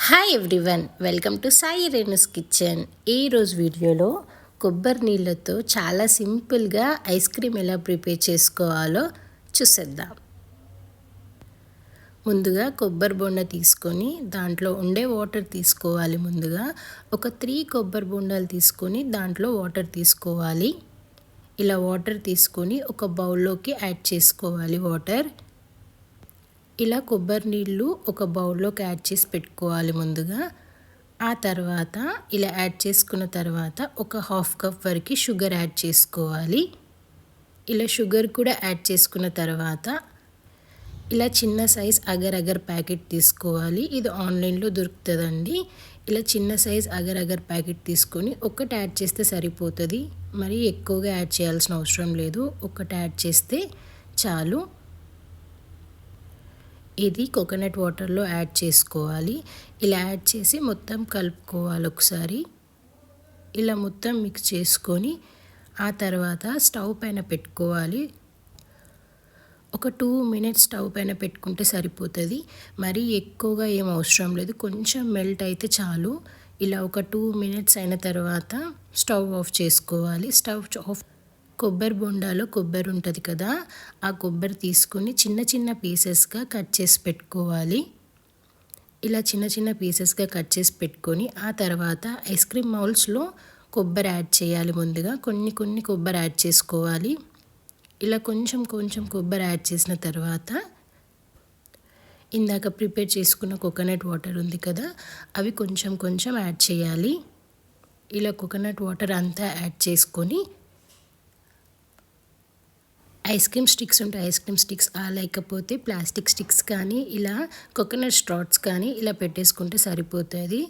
Hi everyone, welcome to Sai Renu's kitchen. ఈరోజు వీడియోలో కొబ్బరి నీళ్ళతో చాలా సింపుల్గా ఐస్ క్రీమ్ ఎలా ప్రిపేర్ చేసుకోవాలో చూసేద్దాం. ముందుగా కొబ్బరి బొండ తీసుకొని దాంట్లో ఉండే వాటర్ తీసుకోవాలి. ముందుగా ఒక 3 కొబ్బరి బొండాలు తీసుకొని దాంట్లో వాటర్ తీసుకోవాలి. ఇలా వాటర్ తీసుకొని ఒక బౌల్లోకి యాడ్ చేసుకోవాలి. ఇలా కొబ్బరి నీళ్ళు ఒక బౌల్లోకి యాడ్ చేసి పెట్టుకోవాలి ముందుగా. ఆ తర్వాత ఇలా యాడ్ చేసుకున్న తర్వాత ఒక 1/2 కప్ వరకు షుగర్ యాడ్ చేసుకోవాలి. ఇలా షుగర్ కూడా యాడ్ చేసుకున్న తర్వాత ఇలా చిన్న సైజ్ అగర్ అగర్ ప్యాకెట్ తీసుకోవాలి. ఇది ఆన్లైన్లో దొరుకుతుందండి. ఇలా చిన్న సైజ్ అగర్ అగర్ ప్యాకెట్ తీసుకొని ఒకటి యాడ్ చేస్తే సరిపోతుంది. మరి ఎక్కువగా యాడ్ చేయాల్సిన అవసరం లేదు, ఒకటి యాడ్ చేస్తే చాలు. ఇది కోకోనట్ వాటర్లో యాడ్ చేసుకోవాలి. ఇలా యాడ్ చేసి మొత్తం కలుపుకోవాలి ఒకసారి. ఇలా మొత్తం మిక్స్ చేసుకొని ఆ తర్వాత స్టవ్ పైన పెట్టుకోవాలి. ఒక 2 మినిట్స్ స్టవ్ పైన పెట్టుకుంటే సరిపోతుంది. మరి ఎక్కువగా ఏం అవసరం లేదు, కొంచెం మెల్ట్ అయితే చాలు. ఇలా ఒక 2 మినిట్స్ అయిన తర్వాత స్టవ్ ఆఫ్ చేసుకోవాలి. స్టవ్ ఆఫ్ కొబ్బరి బొండాలో కొబ్బరి ఉంటుంది కదా, ఆ కొబ్బరి తీసుకొని చిన్న చిన్న పీసెస్గా కట్ చేసి పెట్టుకోవాలి. ఇలా చిన్న చిన్న పీసెస్గా కట్ చేసి పెట్టుకొని ఆ తర్వాత ఐస్ క్రీమ్ మౌల్స్లో కొబ్బరి యాడ్ చేయాలి. ముందుగా కొన్ని కొబ్బరి యాడ్ చేసుకోవాలి. ఇలా కొంచెం కొబ్బరి యాడ్ చేసిన తర్వాత ఇందాక ప్రిపేర్ చేసుకున్న కోకోనట్ వాటర్ ఉంది కదా, అవి కొంచెం యాడ్ చేయాలి. ఇలా కోకోనట్ వాటర్ అంతా యాడ్ చేసుకొని ఐస్ క్రీమ్ స్టిక్స్ ఉంటే ఐస్ క్రీమ్ స్టిక్స్, లేకపోతే ప్లాస్టిక్ స్టిక్స్ కానీ ఇలా కోకోనట్ స్ట్రాట్స్ కానీ ఇలా పెట్టేసుకుంటే సరిపోతుంది.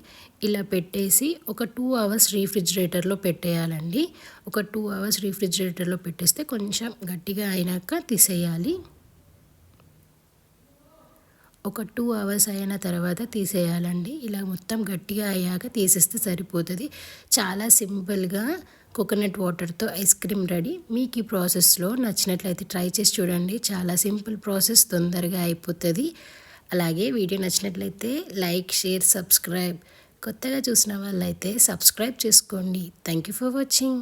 ఇలా పెట్టేసి ఒక 2 అవర్స్ రీఫ్రిజిరేటర్లో పెట్టేయాలండి. ఒక 2 అవర్స్ రీఫ్రిజిరేటర్లో పెట్టేస్తే కొంచెం గట్టిగా అయినాక తీసేయాలి. ఒక 2 అవర్స్ అయిన తర్వాత తీసేయాలండి. ఇలా మొత్తం గట్టిగా అయ్యాక తీసేస్తే సరిపోతుంది. చాలా సింపుల్గా కోకోనట్ వాటర్తో ఐస్ క్రీమ్ రెడీ. మీకు ఈ ప్రాసెస్లో నచ్చినట్లయితే ట్రై చేసి చూడండి. చాలా సింపుల్ ప్రాసెస్, తొందరగా అయిపోతుంది. అలాగే వీడియో నచ్చినట్లయితే లైక్, షేర్, సబ్స్క్రైబ్. కొత్తగా చూసిన వాళ్ళైతే సబ్స్క్రైబ్ చేసుకోండి. Thank you for watching.